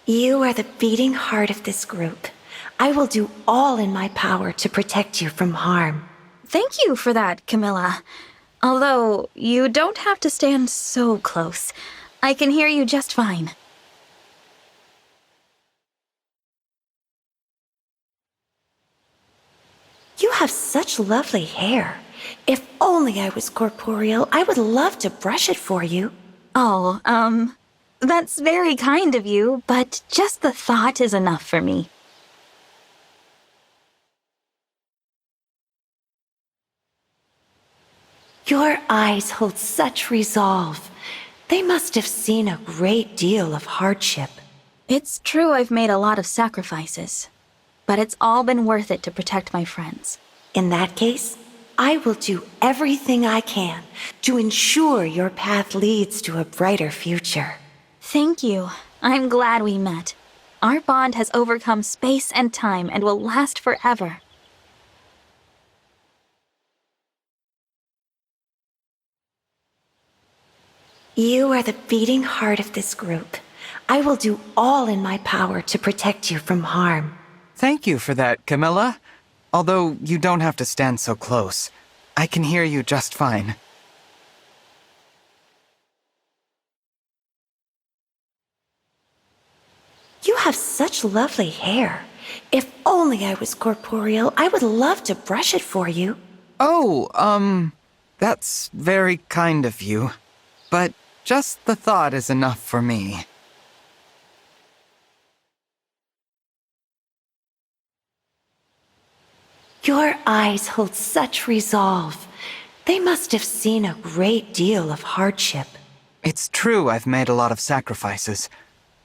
You are the beating heart of this group. I will do all in my power to protect you from harm. Thank you for that, Camilla. Although, you don't have to stand so close. I can hear you just fine. You have such lovely hair. If only I was corporeal, I would love to brush it for you. Oh, that's very kind of you, but just the thought is enough for me. Your eyes hold such resolve. They must have seen a great deal of hardship. It's true I've made a lot of sacrifices, but it's all been worth it to protect my friends. In that case, I will do everything I can to ensure your path leads to a brighter future. Thank you. I'm glad we met. Our bond has overcome space and time and will last forever. You are the beating heart of this group. I will do all in my power to protect you from harm. Thank you for that, Camilla. Although you don't have to stand so close. I can hear you just fine. You have such lovely hair. If only I was corporeal, I would love to brush it for you. Oh, that's very kind of you. But just the thought is enough for me. Your eyes hold such resolve. They must have seen a great deal of hardship. It's true I've made a lot of sacrifices,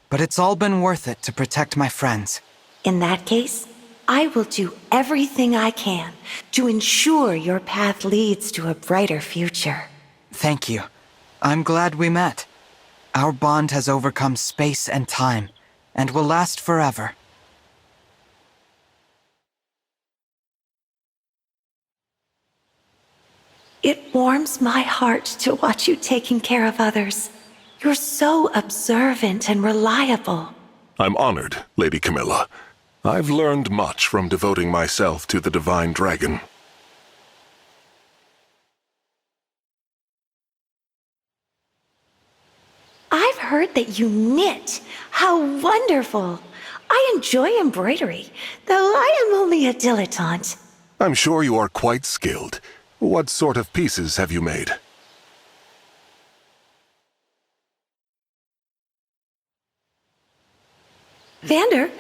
but it's all been worth it to protect my friends. In that case, I will do everything I can to ensure your path leads to a brighter future. Thank you. I'm glad we met. Our bond has overcome space and time, and will last forever. It warms my heart to watch you taking care of others. You're so observant and reliable. I'm honored, Lady Camilla. I've learned much from devoting myself to the Divine Dragon. I've heard that you knit. How wonderful! I enjoy embroidery, though I am only a dilettante. I'm sure you are quite skilled. What sort of pieces have you made? Vander,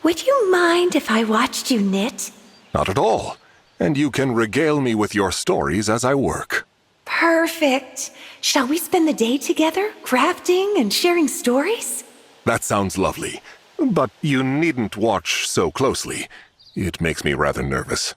would you mind if I watched you knit? Not at all. And you can regale me with your stories as I work. Perfect. Shall we spend the day together, crafting and sharing stories? That sounds lovely. But you needn't watch so closely. It makes me rather nervous.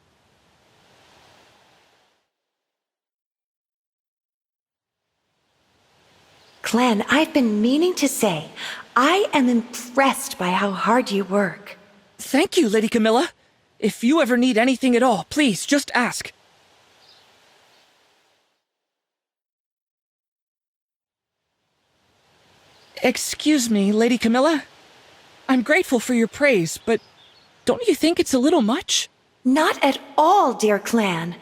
Clanne, I've been meaning to say, I am impressed by how hard you work. Thank you, Lady Camilla. If you ever need anything at all, please, just ask. Excuse me, Lady Camilla. I'm grateful for your praise, but don't you think it's a little much? Not at all, dear Clanne.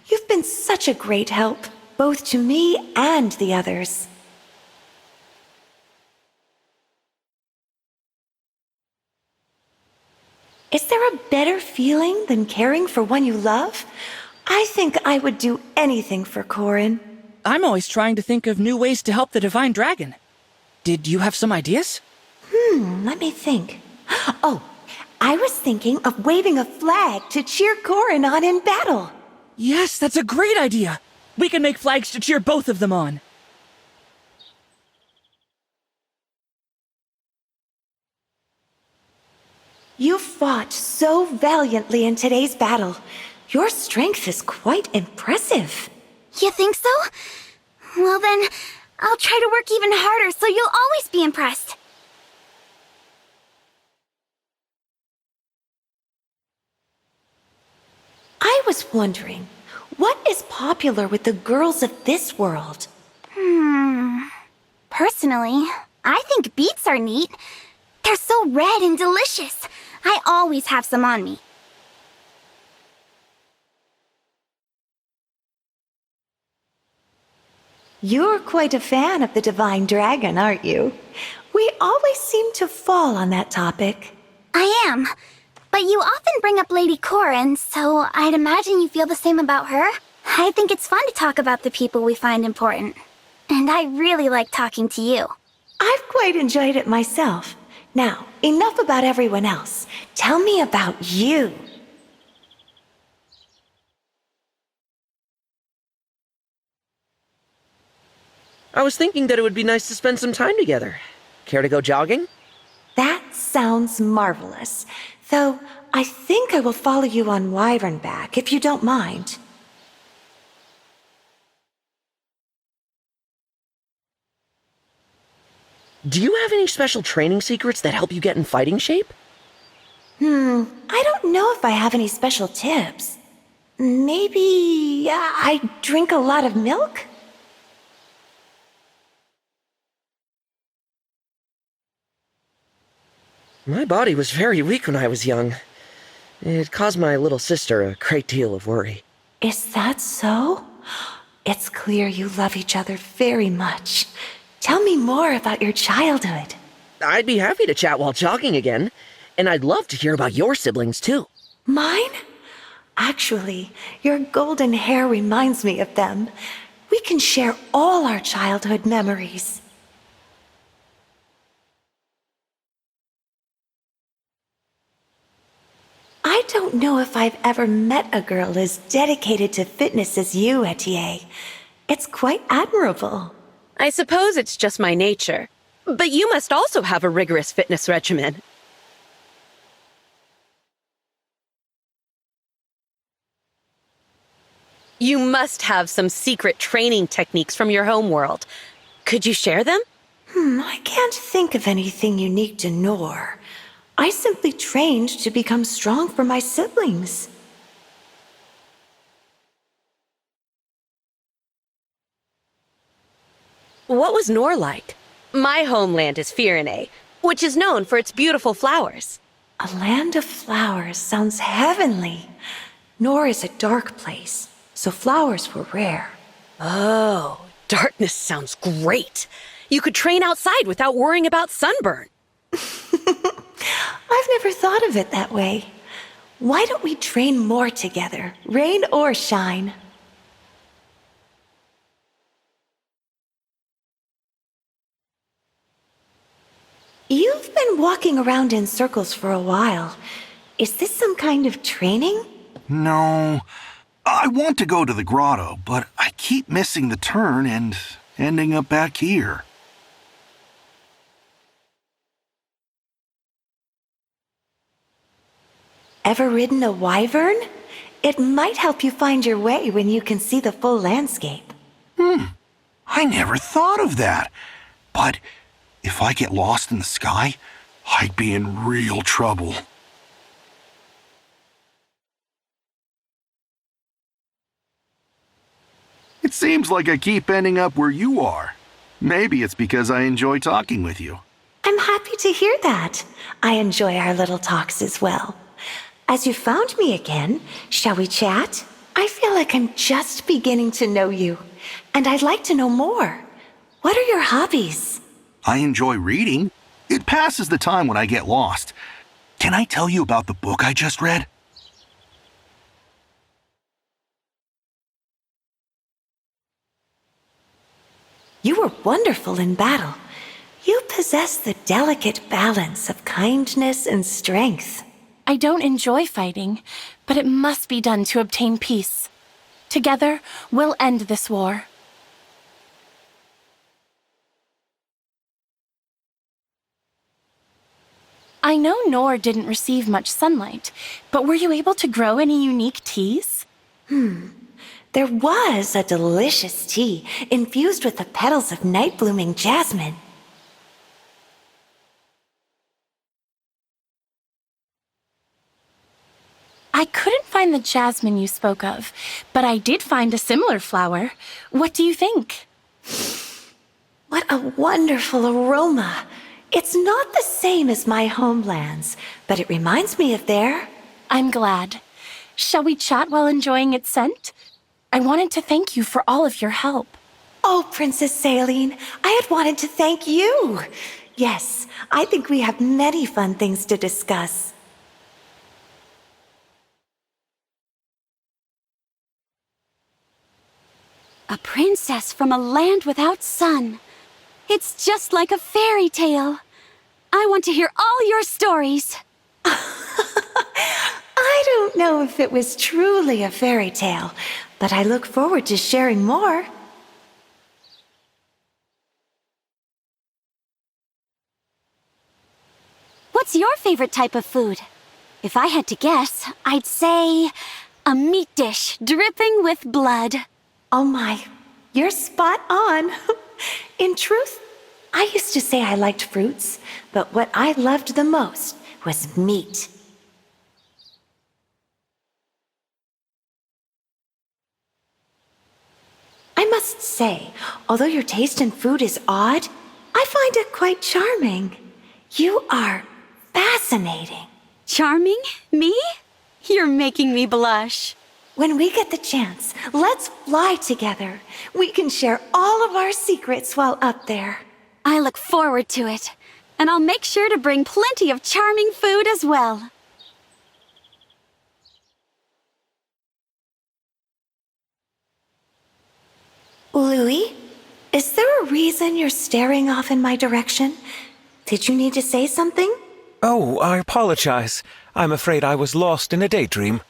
You've been such a great help, both to me and the others. Is there a better feeling than caring for one you love? I think I would do anything for Corin. I'm always trying to think of new ways to help the Divine Dragon. Did you have some ideas? Let me think. Oh, I was thinking of waving a flag to cheer Corin on in battle. Yes, that's a great idea. We can make flags to cheer both of them on. You fought so valiantly in today's battle. Your strength is quite impressive. You think so? Well then, I'll try to work even harder so you'll always be impressed. I was wondering, what is popular with the girls of this world? Personally, I think beats are neat. They're so red and delicious. I always have some on me. You're quite a fan of the Divine Dragon, aren't you? We always seem to fall on that topic. I am. But you often bring up Lady Corin, so I'd imagine you feel the same about her. I think it's fun to talk about the people we find important. And I really like talking to you. I've quite enjoyed it myself. Now, enough about everyone else. Tell me about you. I was thinking that it would be nice to spend some time together. Care to go jogging? That sounds marvelous. Though, I think I will follow you on Wyvernback, if you don't mind. Do you have any special training secrets that help you get in fighting shape? I don't know if I have any special tips. Maybe I drink a lot of milk? My body was very weak when I was young. It caused my little sister a great deal of worry. Is that so? It's clear you love each other very much. Tell me more about your childhood. I'd be happy to chat while jogging again, and I'd love to hear about your siblings too. Mine? Actually, your golden hair reminds me of them. We can share all our childhood memories. I don't know if I've ever met a girl as dedicated to fitness as you, Etie. It's quite admirable. I suppose it's just my nature. But you must also have a rigorous fitness regimen. You must have some secret training techniques from your homeworld. Could you share them? I can't think of anything unique to Nor. I simply trained to become strong for my siblings. What was Nor like? My homeland is Firene, which is known for its beautiful flowers. A land of flowers sounds heavenly. Nor is a dark place, so flowers were rare. Oh, darkness sounds great. You could train outside without worrying about sunburn. I've never thought of it that way. Why don't we train more together, rain or shine? You've been walking around in circles for a while. Is this some kind of training? No. I want to go to the grotto, but I keep missing the turn and ending up back here. Ever ridden a wyvern? It might help you find your way when you can see the full landscape. I never thought of that. But if I get lost in the sky, I'd be in real trouble. It seems like I keep ending up where you are. Maybe it's because I enjoy talking with you. I'm happy to hear that. I enjoy our little talks as well. As you found me again, shall we chat? I feel like I'm just beginning to know you, and I'd like to know more. What are your hobbies? I enjoy reading. It passes the time when I get lost. Can I tell you about the book I just read? You were wonderful in battle. You possess the delicate balance of kindness and strength. I don't enjoy fighting, but it must be done to obtain peace. Together, we'll end this war. I know Nor didn't receive much sunlight, but were you able to grow any unique teas? There was a delicious tea infused with the petals of night-blooming jasmine. I couldn't find the jasmine you spoke of, but I did find a similar flower. What do you think? What a wonderful aroma! It's not the same as my homelands, but it reminds me of there. I'm glad. Shall we chat while enjoying its scent? I wanted to thank you for all of your help. Oh, Princess Céline, I had wanted to thank you. Yes, I think we have many fun things to discuss. A princess from a land without sun. It's just like a fairy tale. I want to hear all your stories. I don't know if it was truly a fairy tale, but I look forward to sharing more. What's your favorite type of food? If I had to guess, I'd say a meat dish dripping with blood. Oh my, you're spot on. In truth, I used to say I liked fruits, but what I loved the most was meat. I must say, although your taste in food is odd, I find it quite charming. You are fascinating. Charming? Me? You're making me blush. When we get the chance, let's fly together. We can share all of our secrets while up there. I look forward to it. And I'll make sure to bring plenty of charming food as well. Louis, is there a reason you're staring off in my direction? Did you need to say something? Oh, I apologize. I'm afraid I was lost in a daydream.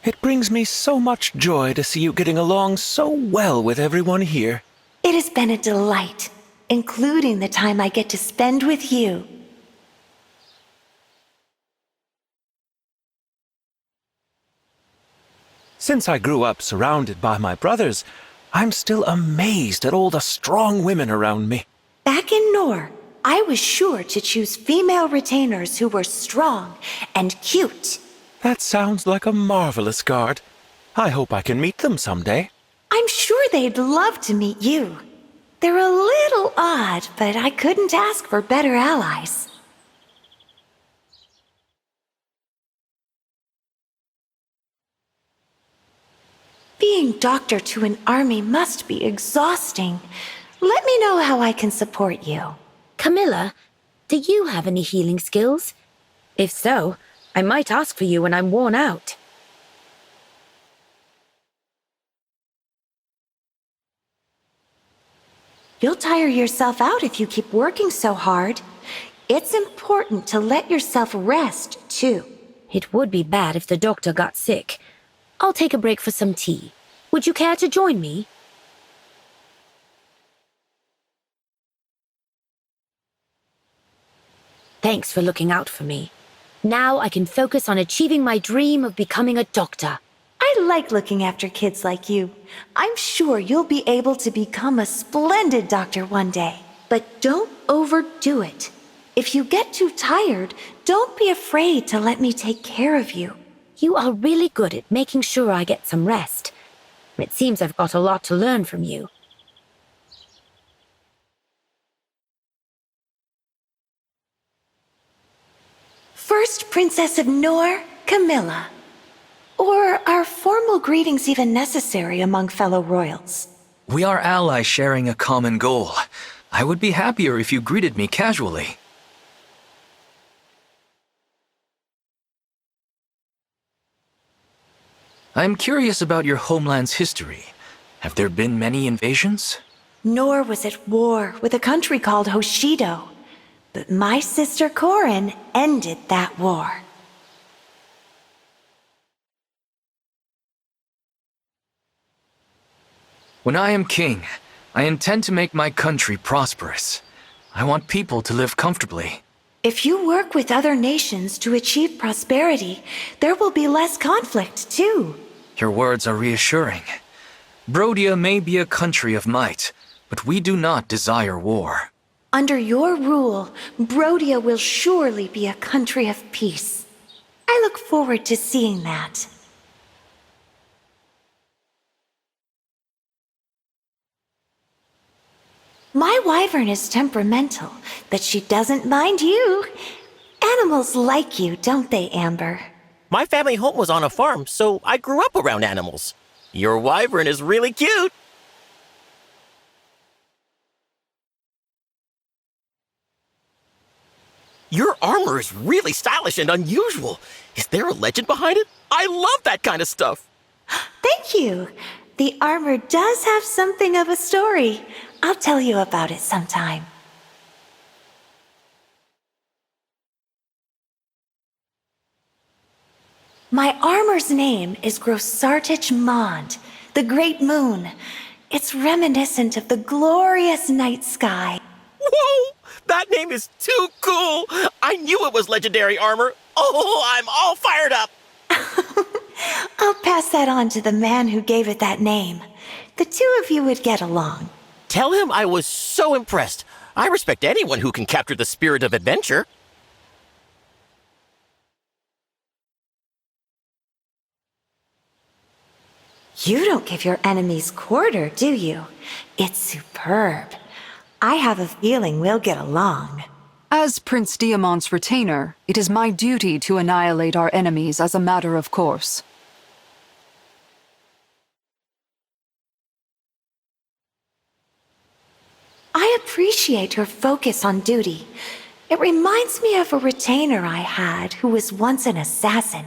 It brings me so much joy to see you getting along so well with everyone here. It has been a delight, including the time I get to spend with you. Since I grew up surrounded by my brothers, I'm still amazed at all the strong women around me. Back in Nor, I was sure to choose female retainers who were strong and cute. That sounds like a marvelous guard. I hope I can meet them someday. I'm sure they'd love to meet you. They're a little odd, but I couldn't ask for better allies. Being doctor to an army must be exhausting. Let me know how I can support you. Camilla, do you have any healing skills? If so, I might ask for you when I'm worn out. You'll tire yourself out if you keep working so hard. It's important to let yourself rest, too. It would be bad if the doctor got sick. I'll take a break for some tea. Would you care to join me? Thanks for looking out for me. Now I can focus on achieving my dream of becoming a doctor. I like looking after kids like you. I'm sure you'll be able to become a splendid doctor one day. But don't overdo it. If you get too tired, don't be afraid to let me take care of you. You are really good at making sure I get some rest. It seems I've got a lot to learn from you. First Princess of Nor, Camilla. Or are formal greetings even necessary among fellow royals? We are allies sharing a common goal. I would be happier if you greeted me casually. I'm curious about your homeland's history. Have there been many invasions? Nor was at war with a country called Hoshido. But my sister Corin ended that war. When I am king, I intend to make my country prosperous. I want people to live comfortably. If you work with other nations to achieve prosperity, there will be less conflict, too. Your words are reassuring. Brodia may be a country of might, but we do not desire war. Under your rule, Brodia will surely be a country of peace. I look forward to seeing that. wyvern is temperamental, but she doesn't mind you. Animals like you, don't they, Amber? My family home was on a farm, so I grew up around animals. Your wyvern is really cute. Your armor is really stylish and unusual. Is there a legend behind it? I love that kind of stuff. Thank you. The armor does have something of a story. I'll tell you about it sometime. My armor's name is Grossartich Mond, the Great Moon. It's reminiscent of the glorious night sky. Whoa! That name is too cool! I knew it was legendary armor. Oh, I'm all fired up! I'll pass that on to the man who gave it that name. The two of you would get along. Tell him I was so impressed. I respect anyone who can capture the spirit of adventure. You don't give your enemies quarter, do you? It's superb. I have a feeling we'll get along. As Prince Diamant's retainer, it is my duty to annihilate our enemies as a matter of course. I appreciate your focus on duty. It reminds me of a retainer I had who was once an assassin.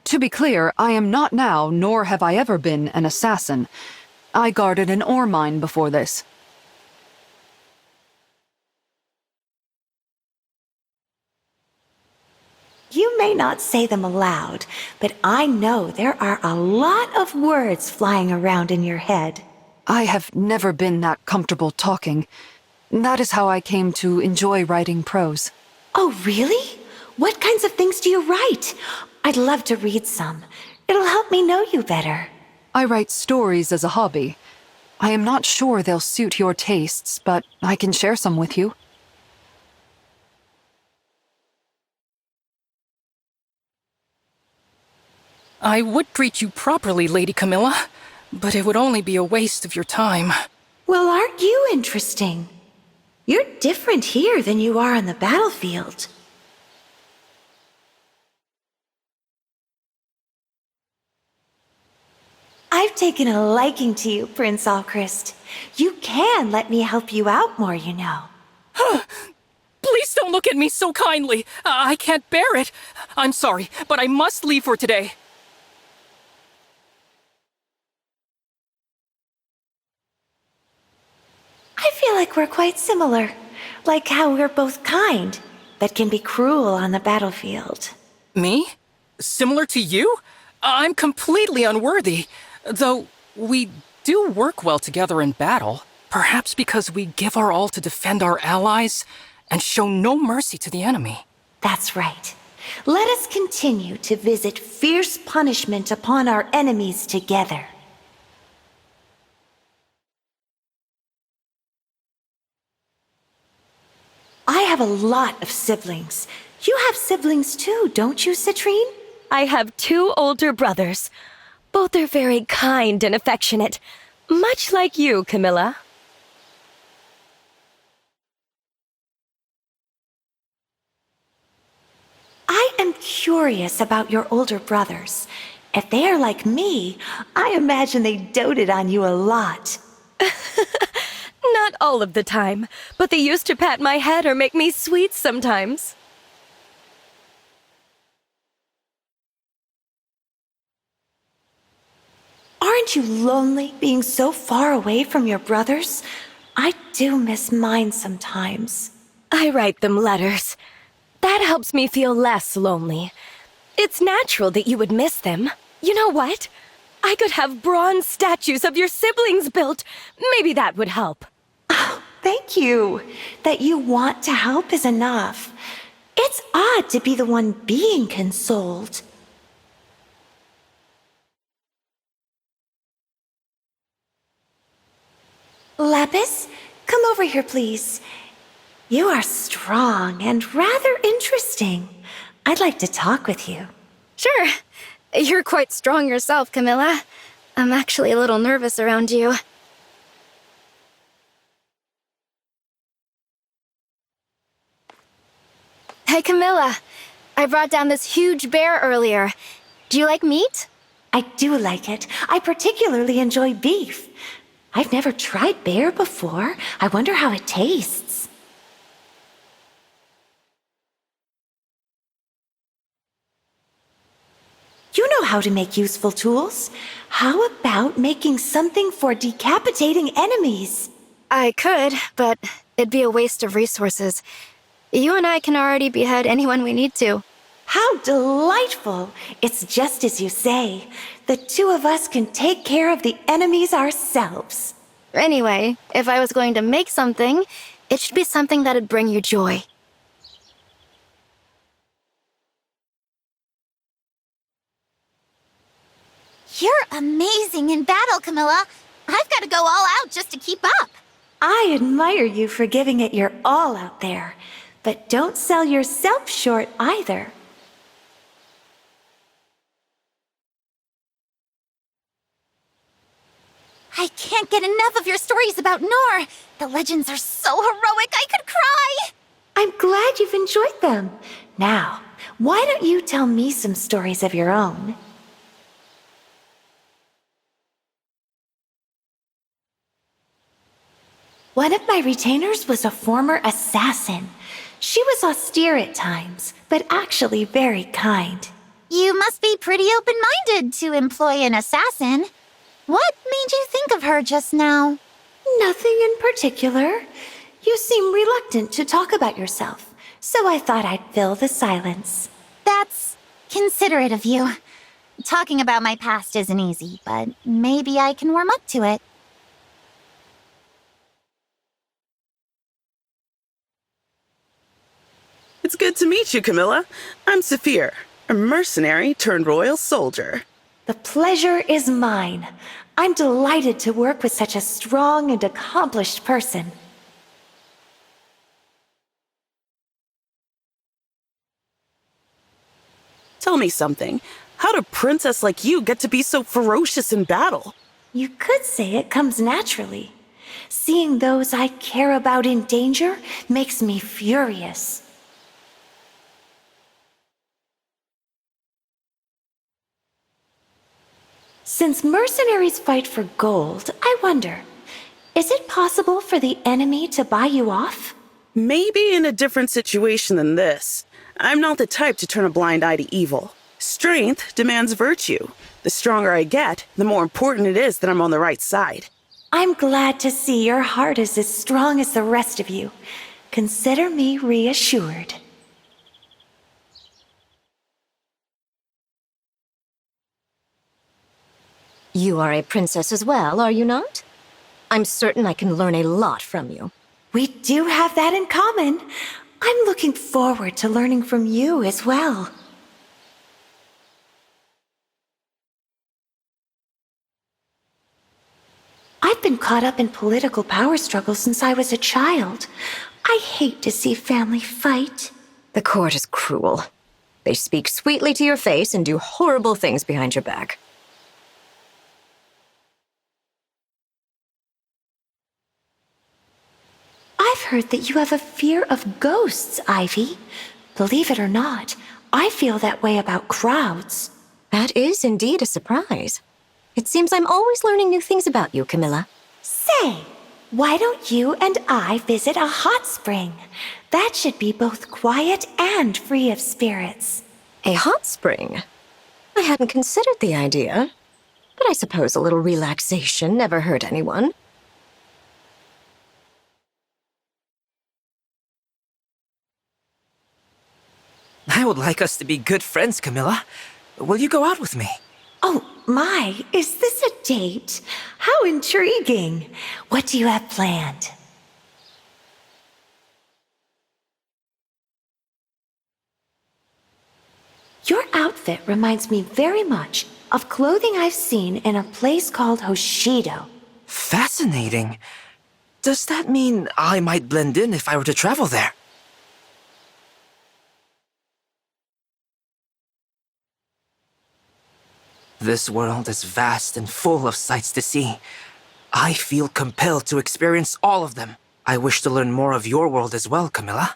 To be clear, I am not now, nor have I ever been, an assassin. I guarded an ore mine before this. You may not say them aloud, but I know there are a lot of words flying around in your head. I have never been that comfortable talking. That is how I came to enjoy writing prose. Oh, really? What kinds of things do you write? I'd love to read some. It'll help me know you better. I write stories as a hobby. I am not sure they'll suit your tastes, but I can share some with you. I would treat you properly, Lady Camilla, but it would only be a waste of your time. Well, aren't you interesting? You're different here than you are on the battlefield. I've taken a liking to you, Prince Alcryst. You can let me help you out more, you know. Please don't look at me so kindly. I can't bear it. I'm sorry, but I must leave for today. I feel like we're quite similar. Like how we're both kind, but can be cruel on the battlefield. Me? Similar to you? I'm completely unworthy. Though we do work well together in battle, perhaps because we give our all to defend our allies and show no mercy to the enemy. That's right. Let us continue to visit fierce punishment upon our enemies together. I have a lot of siblings. You have siblings too, don't you, Citrinne? I have 2 older brothers. Both are very kind and affectionate, much like you, Camilla. I am curious about your older brothers. If they are like me, I imagine they doted on you a lot. Not all of the time, but they used to pat my head or make me sweets sometimes. Aren't you lonely being so far away from your brothers? I do miss mine sometimes. I write them letters. That helps me feel less lonely. It's natural that you would miss them. You know what? I could have bronze statues of your siblings built. Maybe that would help. Oh, thank you. That you want to help is enough. It's odd to be the one being consoled. Lapis, come over here, please. You are strong and rather interesting. I'd like to talk with you. Sure. You're quite strong yourself, Camilla. I'm actually a little nervous around you. Hi, Camilla. I brought down this huge bear earlier. Do you like meat? I do like it. I particularly enjoy beef. I've never tried bear before. I wonder how it tastes. You know how to make useful tools. How about making something for decapitating enemies? I could, but it'd be a waste of resources. You and I can already behead anyone we need to. How delightful! It's just as you say. The two of us can take care of the enemies ourselves. Anyway, if I was going to make something, it should be something that'd bring you joy. You're amazing in battle, Camilla. I've got to go all out just to keep up. I admire you for giving it your all out there. But don't sell yourself short either. I can't get enough of your stories about Nor. The legends are so heroic I could cry. I'm glad you've enjoyed them. Now, why don't you tell me some stories of your own? One of my retainers was a former assassin. She was austere at times, but actually very kind. You must be pretty open-minded to employ an assassin. What made you think of her just now? Nothing in particular. You seem reluctant to talk about yourself, so I thought I'd fill the silence. That's considerate of you. Talking about my past isn't easy, but maybe I can warm up to it. It's good to meet you, Camilla. I'm Saphir, a mercenary turned royal soldier. The pleasure is mine. I'm delighted to work with such a strong and accomplished person. Tell me something. How did a princess like you get to be so ferocious in battle? You could say it comes naturally. Seeing those I care about in danger makes me furious. Since mercenaries fight for gold, I wonder, is it possible for the enemy to buy you off? Maybe in a different situation than this. I'm not the type to turn a blind eye to evil. Strength demands virtue. The stronger I get, the more important it is that I'm on the right side. I'm glad to see your heart is as strong as the rest of you. Consider me reassured. You are a princess as well, are you not? I'm certain I can learn a lot from you. We do have that in common. I'm looking forward to learning from you as well. I've been caught up in political power struggles since I was a child. I hate to see family fight. The court is cruel. They speak sweetly to your face and do horrible things behind your back. I've heard that you have a fear of ghosts, Ivy. Believe it or not, I feel that way about crowds. That is indeed a surprise. It seems I'm always learning new things about you, Camilla. Say, why don't you and I visit a hot spring? That should be both quiet and free of spirits. A hot spring? I hadn't considered the idea, but I suppose a little relaxation never hurt anyone. I would like us to be good friends, Camilla. Will you go out with me? Oh, my, is this a date? How intriguing. What do you have planned? Your outfit reminds me very much of clothing I've seen in a place called Hoshido. Fascinating. Does that mean I might blend in if I were to travel there? This world is vast and full of sights to see. I feel compelled to experience all of them. I wish to learn more of your world as well, Camilla.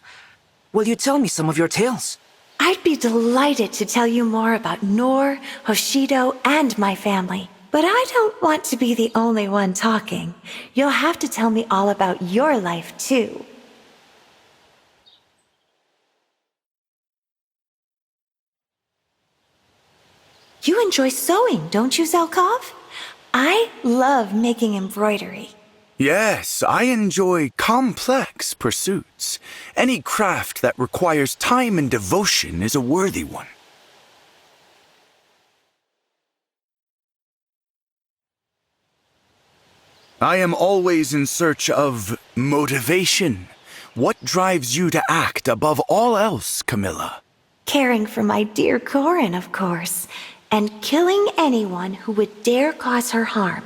Will you tell me some of your tales? I'd be delighted to tell you more about Nor, Hoshido, and my family. But I don't want to be the only one talking. You'll have to tell me all about your life, too. You enjoy sewing, don't you, Zelkov? I love making embroidery. Yes, I enjoy complex pursuits. Any craft that requires time and devotion is a worthy one. I am always in search of motivation. What drives you to act above all else, Camilla? Caring for my dear Corin, of course, and killing anyone who would dare cause her harm.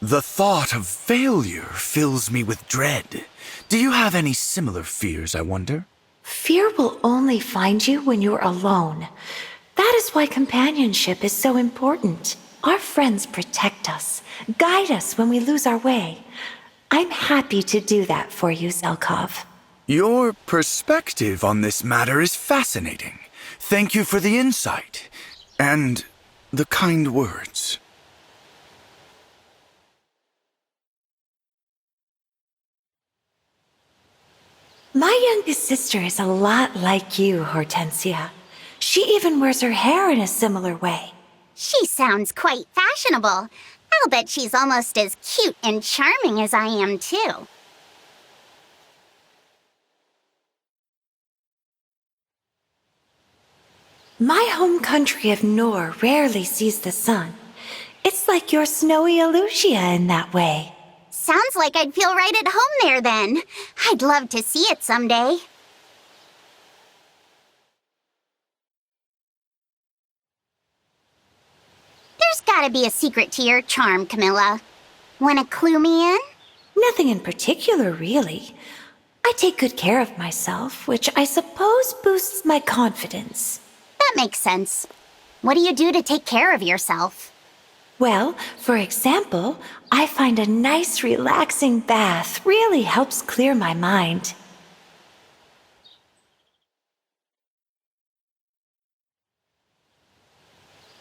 The thought of failure fills me with dread. Do you have any similar fears, I wonder? Fear will only find you when you're alone. That is why companionship is so important. Our friends protect us, guide us when we lose our way. I'm happy to do that for you, Zelkov. Your perspective on this matter is fascinating. Thank you for the insight and the kind words. My youngest sister is a lot like you, Hortensia. She even wears her hair in a similar way. She sounds quite fashionable. I'll bet she's almost as cute and charming as I am, too. My home country of Nor rarely sees the sun. It's like your snowy Elusia in that way. Sounds like I'd feel right at home there, then. I'd love to see it someday. There's gotta be a secret to your charm, Camilla. Wanna clue me in? Nothing in particular, really. I take good care of myself, which I suppose boosts my confidence. That makes sense. What do you do to take care of yourself? Well, for example, I find a nice, relaxing bath really helps clear my mind.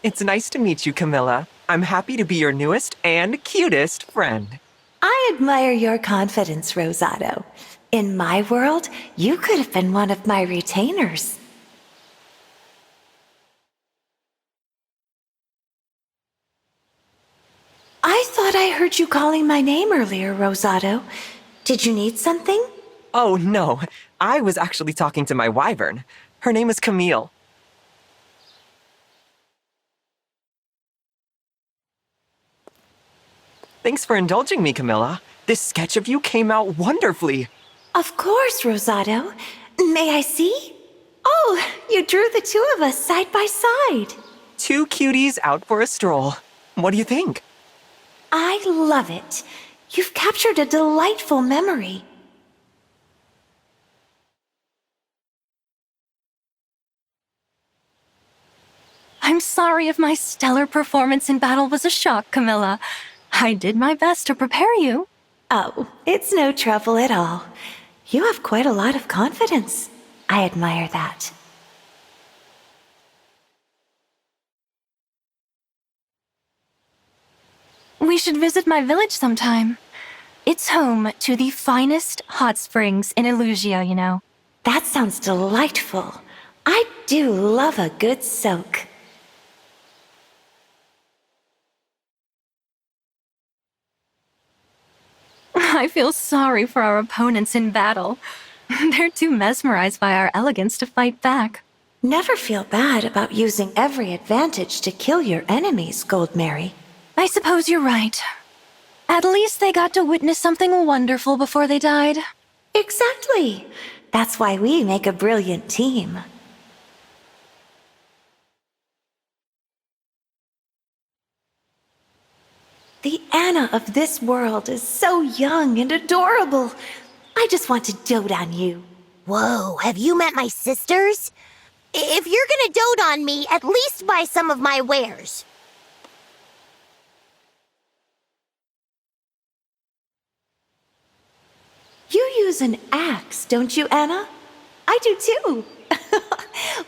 It's nice to meet you, Camilla. I'm happy to be your newest and cutest friend. I admire your confidence, Rosado. In my world, you could have been one of my retainers. I thought I heard you calling my name earlier, Rosado. Did you need something? Oh, no. I was actually talking to my wyvern. Her name is Camille. Thanks for indulging me, Camilla. This sketch of you came out wonderfully. Of course, Rosado. May I see? Oh, you drew the two of us side by side. Two cuties out for a stroll. What do you think? I love it. You've captured a delightful memory. I'm sorry if my stellar performance in battle was a shock, Camilla. I did my best to prepare you. Oh, it's no trouble at all. You have quite a lot of confidence. I admire that. We should visit my village sometime. It's home to the finest hot springs in Elusia, you know. That sounds delightful. I do love a good soak. I feel sorry for our opponents in battle. They're too mesmerized by our elegance to fight back. Never feel bad about using every advantage to kill your enemies, Goldmary. I suppose you're right. At least they got to witness something wonderful before they died. Exactly. That's why we make a brilliant team. The Anna of this world is so young and adorable. I just want to dote on you. Whoa, have you met my sisters? If you're gonna dote on me, at least buy some of my wares. You use an axe, don't you, Anna? I do too.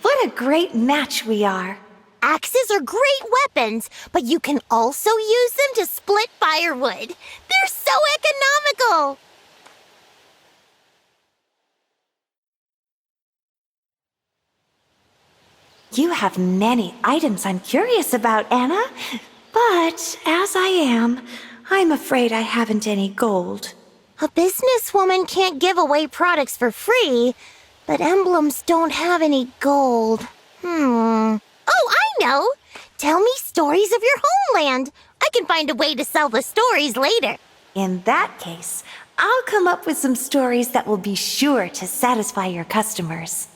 What a great match we are. Axes are great weapons, but you can also use them to split firewood. They're so economical. You have many items I'm curious about, Anna. But as I am, I'm afraid I haven't any gold. A businesswoman can't give away products for free, but emblems don't have any gold. Oh, I know! Tell me stories of your homeland. I can find a way to sell the stories later. In that case, I'll come up with some stories that will be sure to satisfy your customers.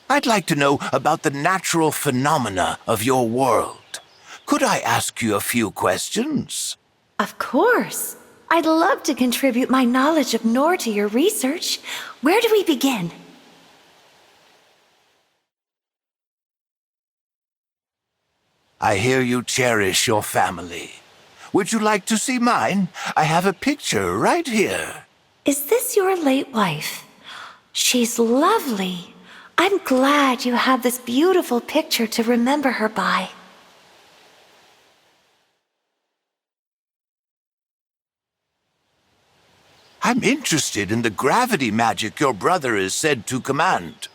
I'd like to know about the natural phenomena of your world. Could I ask you a few questions? Of course. I'd love to contribute my knowledge of Nor to your research. Where do we begin? I hear you cherish your family. Would you like to see mine? I have a picture right here. Is this your late wife? She's lovely. I'm glad you have this beautiful picture to remember her by. I'm interested in the gravity magic your brother is said to command.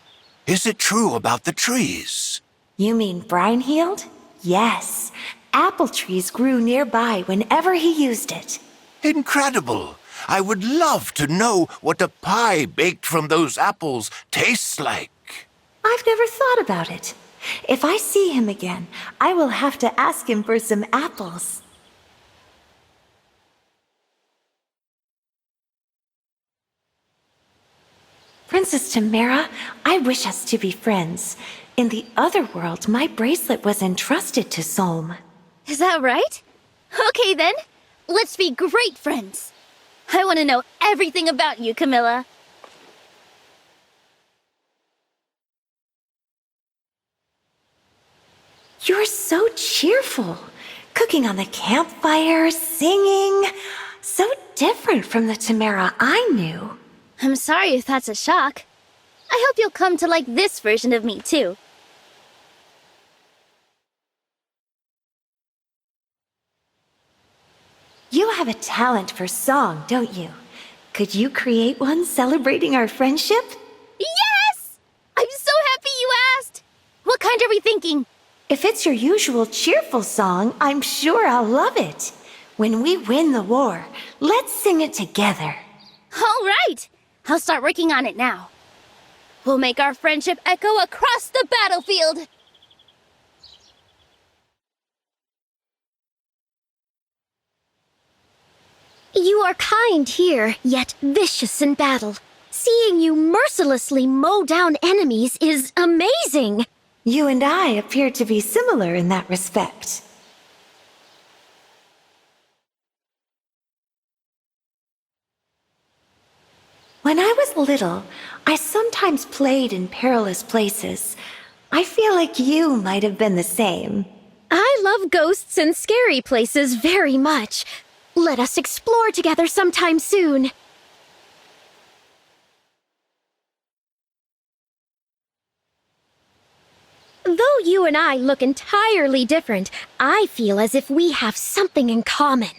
Is it true about the trees? You mean Brine-healed? Yes. Apple trees grew nearby whenever he used it. Incredible! I would love to know what a pie baked from those apples tastes like. I've never thought about it. If I see him again, I will have to ask him for some apples. Princess Timerra, I wish us to be friends. In the other world, my bracelet was entrusted to Somme. Is that right? Okay then, let's be great friends. I want to know everything about you, Camilla. You're so cheerful. Cooking on the campfire, singing. So different from the Timerra I knew. I'm sorry if that's a shock. I hope you'll come to like this version of me, too. You have a talent for song, don't you? Could you create one celebrating our friendship? Yes! I'm so happy you asked! What kind are we thinking? If it's your usual cheerful song, I'm sure I'll love it. When we win the war, let's sing it together. All right! I'll start working on it now. We'll make our friendship echo across the battlefield! You are kind here, yet vicious in battle. Seeing you mercilessly mow down enemies is amazing! You and I appear to be similar in that respect. When I was little, I sometimes played in perilous places. I feel like you might have been the same. I love ghosts and scary places very much. Let us explore together sometime soon. Though you and I look entirely different, I feel as if we have something in common.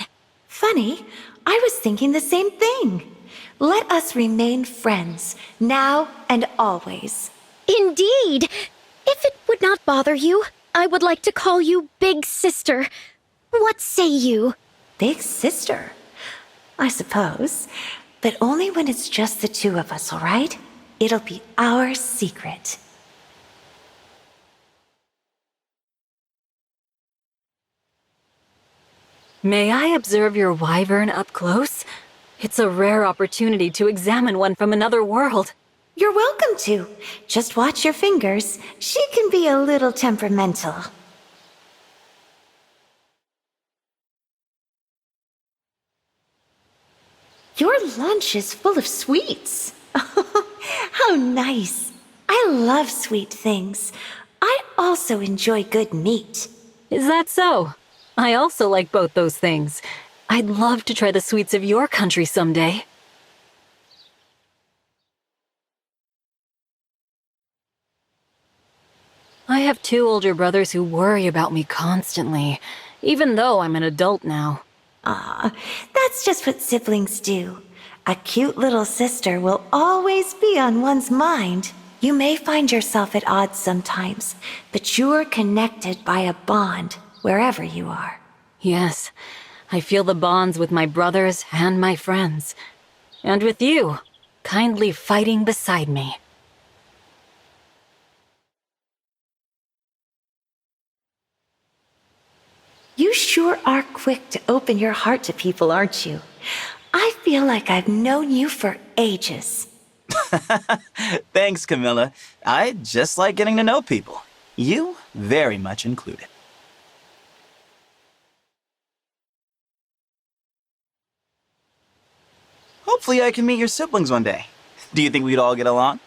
Funny, I was thinking the same thing. Let us remain friends, now and always. Indeed! If it would not bother you, I would like to call you Big Sister. What say you? Big Sister? I suppose. But only when it's just the two of us, all right? It'll be our secret. May I observe your wyvern up close? It's a rare opportunity to examine one from another world. You're welcome to. Just watch your fingers. She can be a little temperamental. Your lunch is full of sweets. How nice. I love sweet things. I also enjoy good meat. Is that so? I also like both those things. I'd love to try the sweets of your country someday. I have 2 older brothers who worry about me constantly, even though I'm an adult now. Ah, that's just what siblings do. A cute little sister will always be on one's mind. You may find yourself at odds sometimes, but you're connected by a bond wherever you are. Yes, I feel the bonds with my brothers and my friends. And with you, kindly fighting beside me. You sure are quick to open your heart to people, aren't you? I feel like I've known you for ages. Thanks, Camilla. I just like getting to know people. You very much included. Hopefully I can meet your siblings one day. Do you think we'd all get along?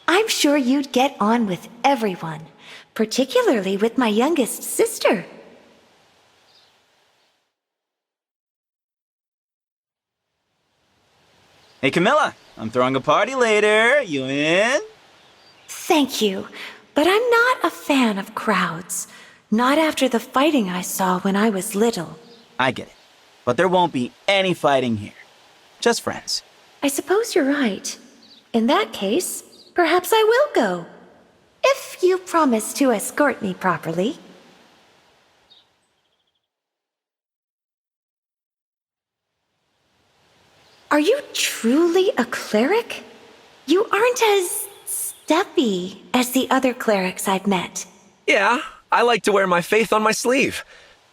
I'm sure you'd get on with everyone, particularly with my youngest sister. Hey, Camilla, I'm throwing a party later. You in? Thank you, but I'm not a fan of crowds. Not after the fighting I saw when I was little. I get it, but there won't be any fighting here. Just friends. I suppose you're right. In that case, perhaps I will go. If you promise to escort me properly. Are you truly a cleric? You aren't as steppy as the other clerics I've met. Yeah, I like to wear my faith on my sleeve.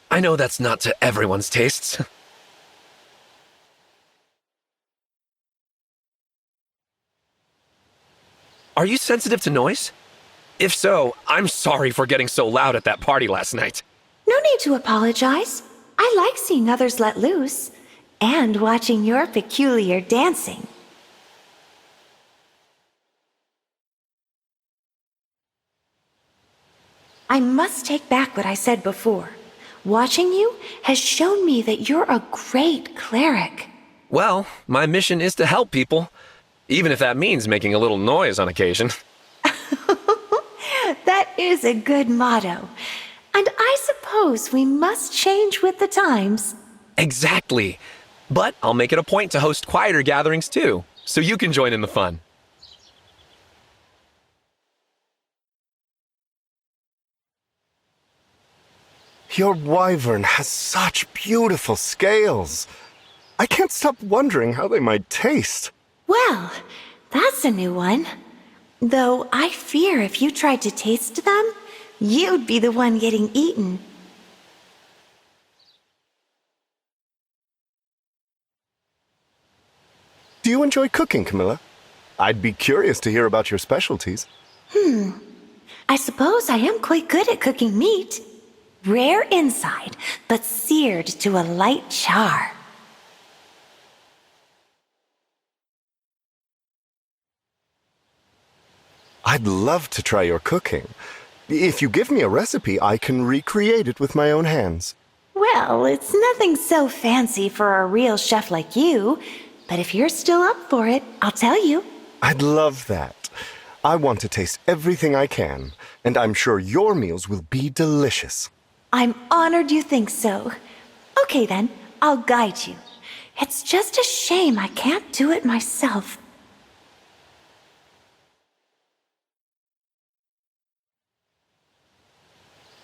I know that's not to everyone's tastes. Are you sensitive to noise? If so, I'm sorry for getting so loud at that party last night. No need to apologize. I like seeing others let loose. And watching your peculiar dancing. I must take back what I said before. Watching you has shown me that you're a great cleric. Well, my mission is to help people, even if that means making a little noise on occasion. That is a good motto. And I suppose we must change with the times. Exactly. But I'll make it a point to host quieter gatherings too, so you can join in the fun. Your wyvern has such beautiful scales. I can't stop wondering how they might taste. Well, that's a new one. Though I fear if you tried to taste them, you'd be the one getting eaten. Do you enjoy cooking, Camilla? I'd be curious to hear about your specialties. I suppose I am quite good at cooking meat. Rare inside, but seared to a light char. I'd love to try your cooking. If you give me a recipe, I can recreate it with my own hands. Well, it's nothing so fancy for a real chef like you. But if you're still up for it, I'll tell you. I'd love that. I want to taste everything I can, and I'm sure your meals will be delicious. I'm honored you think so. Okay then, I'll guide you. It's just a shame I can't do it myself.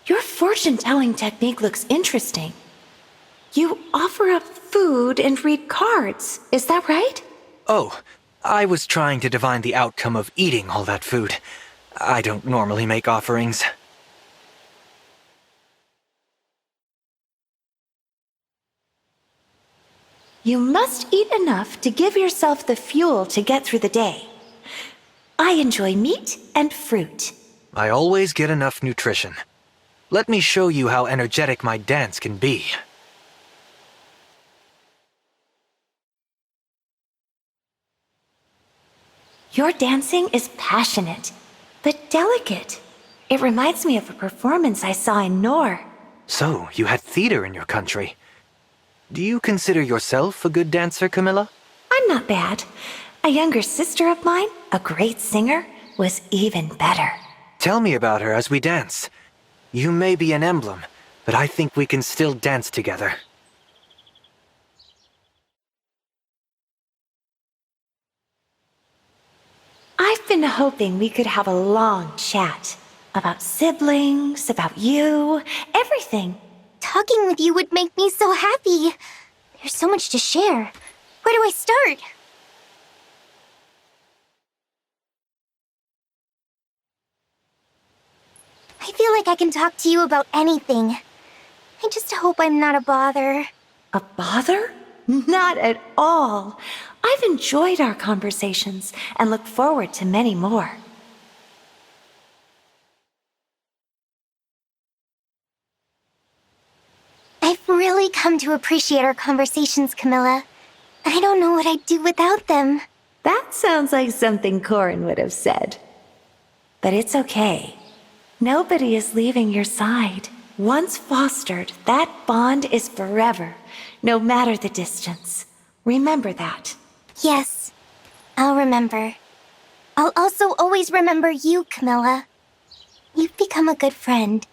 Your fortune-telling technique looks interesting. You offer up food and read cards, is that right? Oh, I was trying to divine the outcome of eating all that food. I don't normally make offerings. You must eat enough to give yourself the fuel to get through the day. I enjoy meat and fruit. I always get enough nutrition. Let me show you how energetic my dance can be. Your dancing is passionate, but delicate. It reminds me of a performance I saw in Nor. So, you had theater in your country. Do you consider yourself a good dancer, Camilla? I'm not bad. A younger sister of mine, a great singer, was even better. Tell me about her as we dance. You may be an emblem, but I think we can still dance together. I've been hoping we could have a long chat. About siblings, about you, everything. Talking with you would make me so happy. There's so much to share. Where do I start? I feel like I can talk to you about anything. I just hope I'm not a bother. A bother? Not at all. I've enjoyed our conversations and look forward to many more. I've really come to appreciate our conversations, Camilla. I don't know what I'd do without them. That sounds like something Corin would have said. But it's okay. Nobody is leaving your side. Once fostered, that bond is forever, no matter the distance. Remember that. Yes, I'll remember. I'll also always remember you, Camilla. You've become a good friend.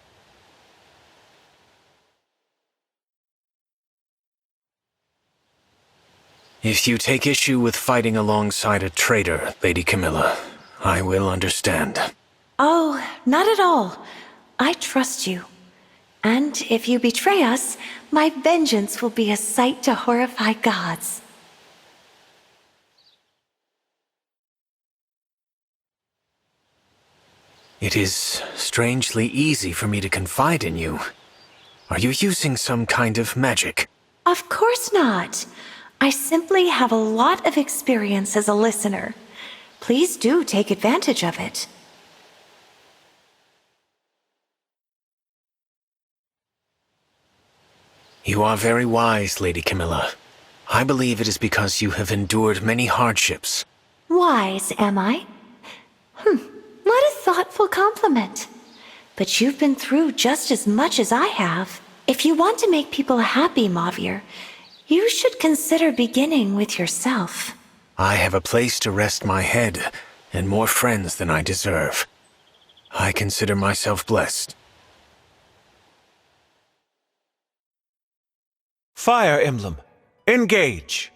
If you take issue with fighting alongside a traitor, Lady Camilla, I will understand. Oh, not at all. I trust you. And if you betray us, my vengeance will be a sight to horrify gods. It is strangely easy for me to confide in you. Are you using some kind of magic? Of course not. I simply have a lot of experience as a listener. Please do take advantage of it. You are very wise, Lady Camilla. I believe it is because you have endured many hardships. Wise, am I? What a thoughtful compliment. But you've been through just as much as I have. If you want to make people happy, Mauvier, you should consider beginning with yourself. I have a place to rest my head, and more friends than I deserve. I consider myself blessed. Fire Emblem Engage.